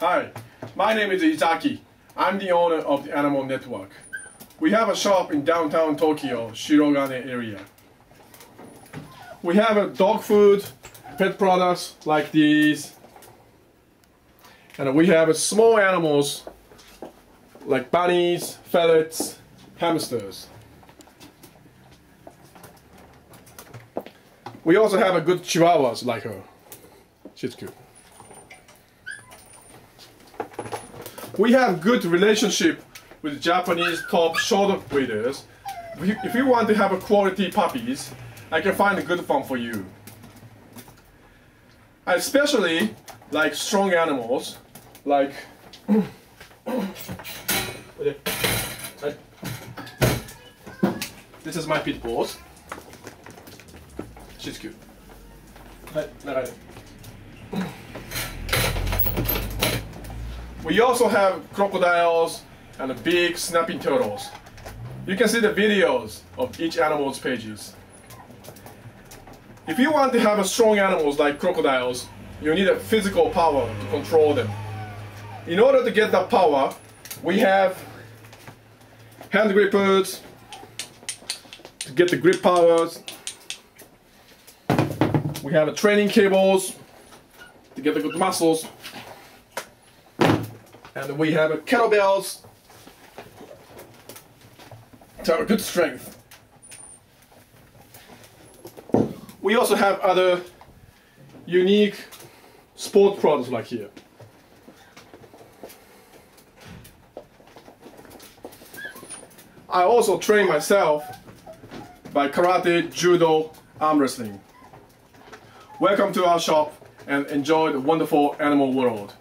Hi, my name is Izaki. I'm the owner of the Animal Network. We have a shop in downtown Tokyo, Shirogane area. We have a dog food, pet products like these. And we have small animals like bunnies, ferrets, hamsters. We also have a good chihuahuas like her. She's cute. We have good relationship with Japanese top short breeders. If you want to have a quality puppies, I can find a good one for you. I especially like strong animals, like this is my pit bulls. She's cute. We also have crocodiles and big snapping turtles. You can see the videos of each animal's pages. If you want to have a strong animals like crocodiles, you need a physical power to control them. In order to get that power, we have hand grippers to get the grip powers. We have training cables to get the good muscles. And we have kettlebells to have a good strength. We also have other unique sport products like here. I also train myself by karate, judo, arm wrestling. Welcome to our shop and enjoy the wonderful animal world.